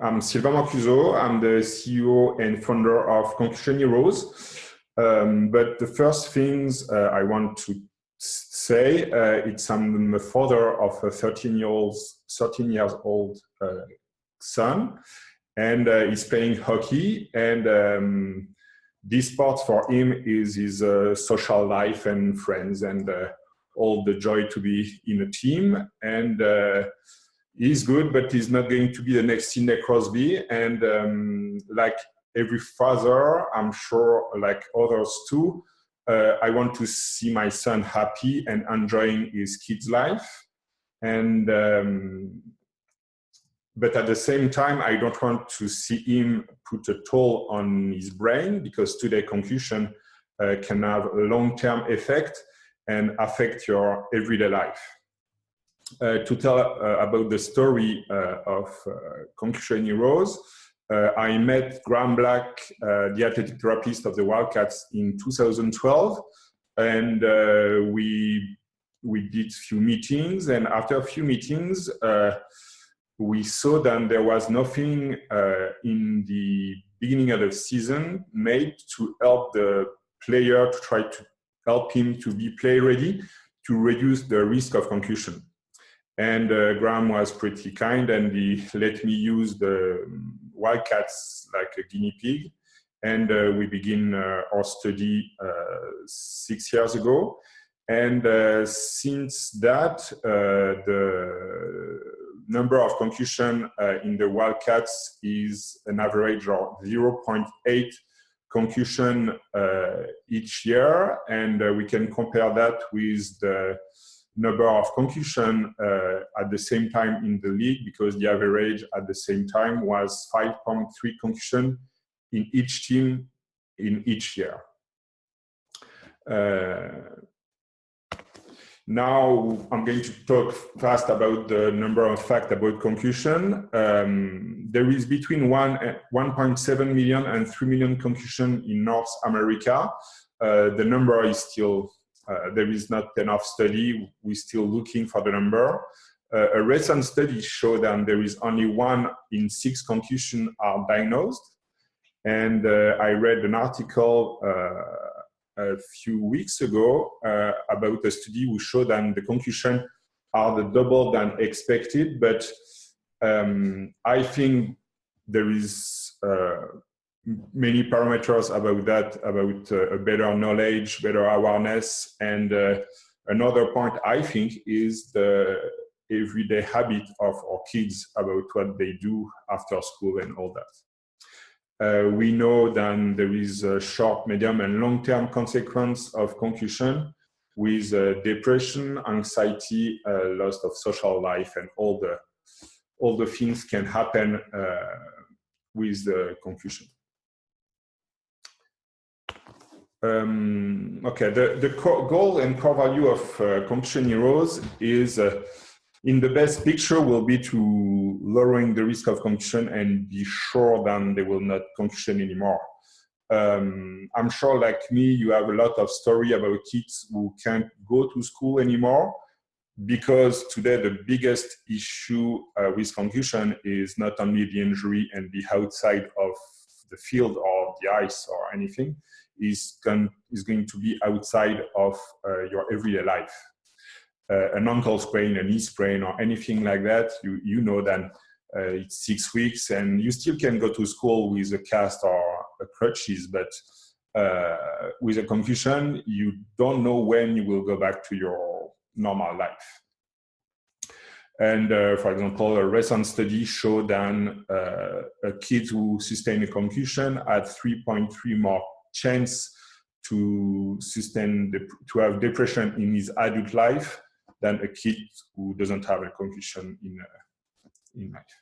I'm Sylvain Mancuso. I'm the CEO and founder of Concussion Heroes. But the first things I want to say, I'm the father of a 13 years old son, and he's playing hockey. And this sport for him is his social life and friends and all the joy to be in a team. And he's good, but he's not going to be the next Sidney Crosby. And like every father, I'm sure, like others too, I want to see my son happy and enjoying his kid's life. And but at the same time, I don't want to see him put a toll on his brain, because today concussion can have a long-term effect and affect your everyday life. To tell about the story of Concussion Heroes, I met Graham Black, the athletic therapist of the Wildcats, in 2012, and we did a few meetings. And after a few meetings, we saw that there was nothing in the beginning of the season made to help the player, to try to help him to be play ready, to reduce the risk of concussion. And Graham was pretty kind, and he let me use the Wildcats like a guinea pig. And we begin our study 6 years ago. And since that, the number of concussion in the Wildcats is an average of 0.8 concussion each year. And we can compare that with the number of concussion at the same time in the league, because the average at the same time was 5.3 concussion in each team in each year. Now I'm going to talk fast about the number of facts about concussion. There is between 1.7 million and 3 million concussion in North America. The number is still there is not enough study. We're still looking for the number. A recent study showed that there is only 1 in 6 concussions are diagnosed. And I read an article a few weeks ago about a study who showed that the concussion are the double than expected. But I think there is many parameters about that, about a better knowledge, better awareness. And another point I think is the everyday habit of our kids about what they do after school and all that. We know that there is a short, medium, and long-term consequence of concussion with depression, anxiety, loss of social life, and all the things can happen with the concussion. Okay, the goal and core value of Concussion Heroes is, in the best picture, will be to lowering the risk of concussion and be sure that they will not concussion anymore. I'm sure, like me, you have a lot of story about kids who can't go to school anymore, because today the biggest issue with concussion is not only the injury and the outside of the field or the ice or anything, is going to be outside of your everyday life. An ankle sprain, a knee sprain, or anything like that, you know that it's 6 weeks and you still can go to school with a cast or a crutches, but with a concussion, you don't know when you will go back to your normal life. And for example, a recent study showed that a kid who sustained a concussion had 3.3 more chance to to have depression in his adult life than a kid who doesn't have a concussion in life.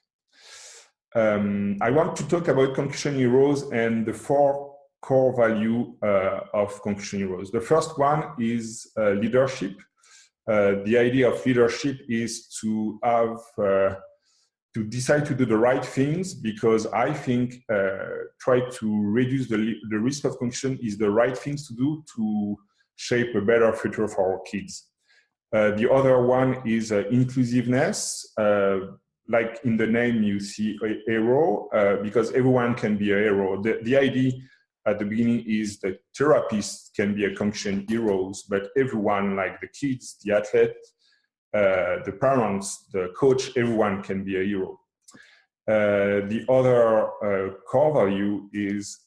I want to talk about Concussion Heroes and the 4 core values of Concussion Heroes. The first one is leadership. The idea of leadership is to have to decide to do the right things, because I think try to reduce the risk of concussion is the right things to do to shape a better future for our kids. The other one is inclusiveness. like in the name, you see a hero, because everyone can be a hero. The idea at the beginning is that therapists can be a concussion heroes, but everyone, like the kids, the athlete, the parents, the coach, everyone can be a hero. The other core value is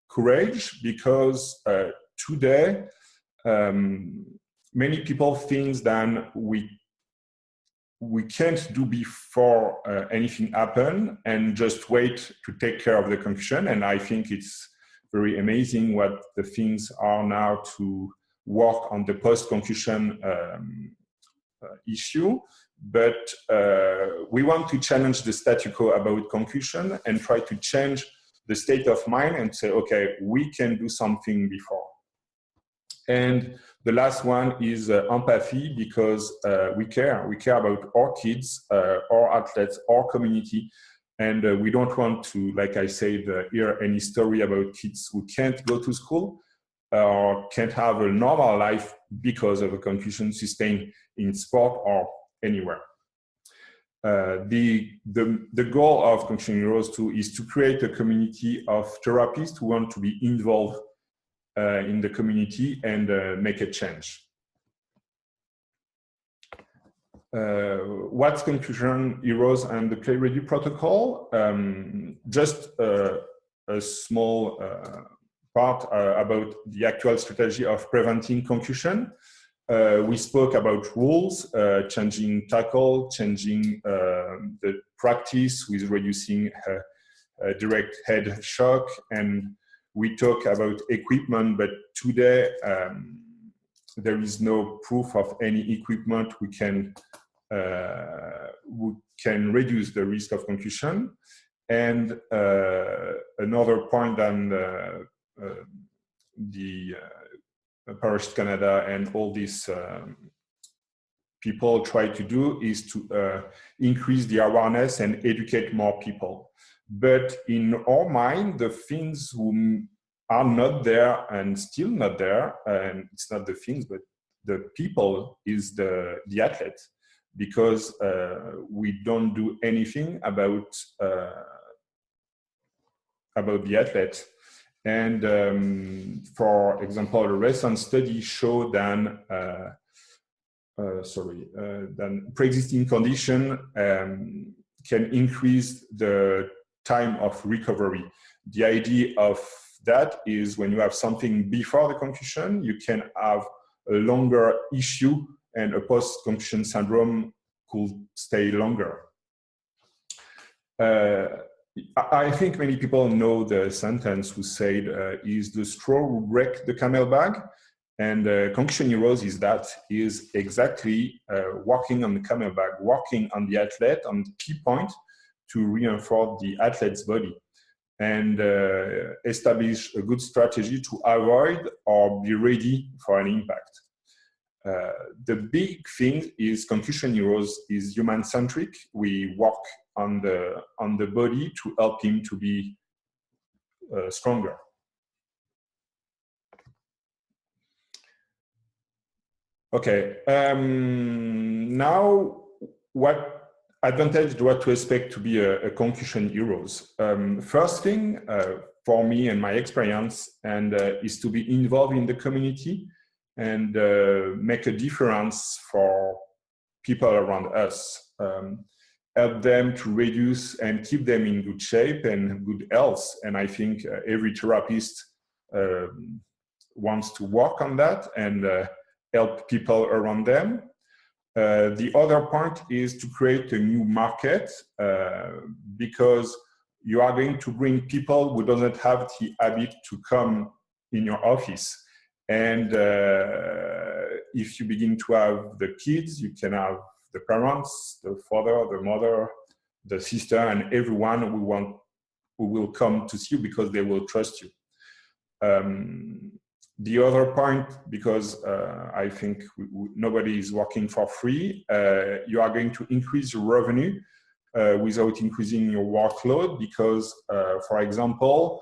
courage, because today many people think that we can't do before anything happen and just wait to take care of the concussion. And I think it's very amazing what the things are now to work on the post-concussion issue. But we want to challenge the statu quo about concussion and try to change the state of mind and say, okay, we can do something before. And the last one is empathy, because we care about our kids, our athletes, our community. And we don't want to, like I said, hear any story about kids who can't go to school or can't have a normal life because of a concussion sustained in sport or anywhere. The goal of Concussion Heroes too is to create a community of therapists who want to be involved in the community and make a change. What's Concussion Heroes and the Play Ready protocol? Just a small part about the actual strategy of preventing concussion. We spoke about rules, changing tackle, changing the practice with reducing direct head shock, and we talk about equipment, but today there is no proof of any equipment we can reduce the risk of concussion. And another point than the Paris Canada and all these people try to do is to increase the awareness and educate more people. But in our mind, the things who are not there and still not there, and it's not the things, but the people is the athlete, because we don't do anything about the athlete. And for example, a recent study showed that pre-existing condition can increase the time of recovery. The idea of that is when you have something before the concussion, you can have a longer issue, and a post-concussion syndrome could stay longer. I think many people know the sentence who said, is the straw who break the camel bag? And Concussion Heroes is exactly working on the camel bag, working on the athlete, on the key point to reinforce the athlete's body and establish a good strategy to avoid or be ready for an impact. The big thing is Concussion Heroes is human-centric. We work on the body to help him to be stronger. Okay, now what advantage do I to expect to be a Concussion Heroes? First thing for me and my experience is to be involved in the community and make a difference for people around us. Help them to reduce and keep them in good shape and good health. And I think every therapist wants to work on that and help people around them. The other point is to create a new market because you are going to bring people who doesn't have the habit to come in your office. And if you begin to have the kids, you can have the parents, the father, the mother, the sister, and everyone who will come to see you because they will trust you. The other point, because I think nobody is working for free, you are going to increase your revenue without increasing your workload because, for example,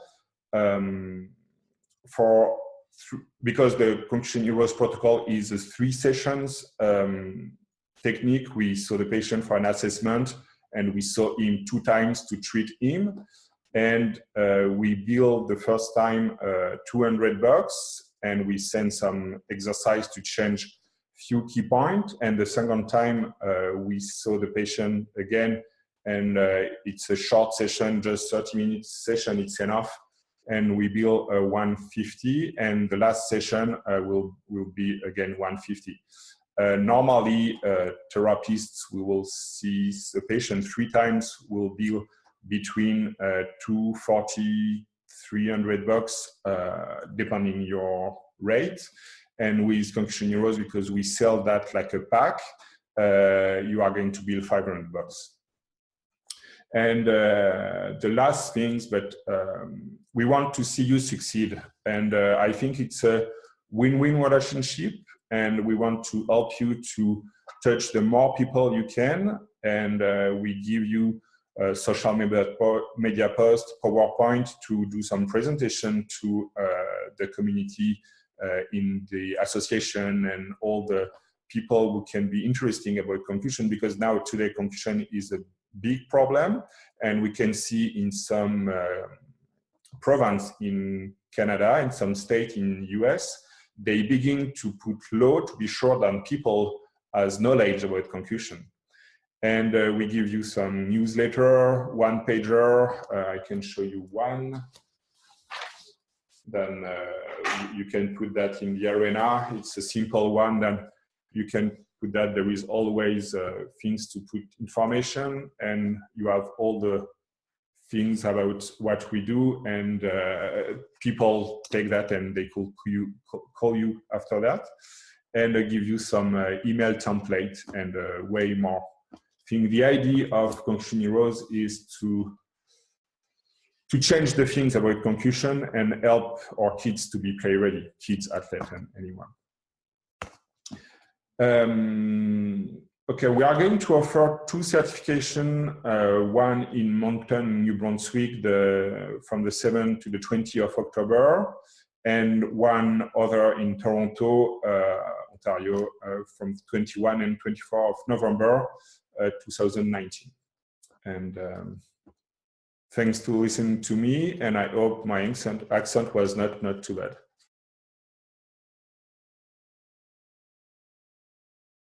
because the Concussion Heroes protocol is 3 sessions technique, we saw the patient for an assessment and we saw him 2 times to treat him. And we billed the first time $200, and we sent some exercise to change few key points. And the second time we saw the patient again, and it's a short session, just 30 minutes session, it's enough. And we bill 150, and the last session will be again 150. Normally, therapists, we will see the patient 3 times, will bill between $240, $300, depending your rate. And with Concussion Heroes, because we sell that like a pack, you are going to bill $500. And the last things, but we want to see you succeed. And I think it's a win-win relationship, and we want to help you to touch the more people you can. And we give you social media post, PowerPoint to do some presentation to the community in the association and all the people who can be interesting about concussion, because now today concussion is a big problem, and we can see in some province in Canada, in some state in US, they begin to put law to be sure that people has knowledge about concussion. And we give you some newsletter, 1-pager. I can show you one. Then you can put that in the arena. It's a simple one. Then you can put that. There is always things to put information, and you have all the things about what we do, and people take that and they could call you after that, and give you some email template and way more. I think the idea of Concussion Heroes is to change the things about concussion and help our kids to be play ready, kids, athletes, and anyone. Okay, we are going to offer 2 certifications, one in Moncton, New Brunswick, from the 7th to the 20th of October, and one other in Toronto, Ontario, from 21 and 24 of November 2019. And thanks to listening to me, and I hope my accent was not too bad.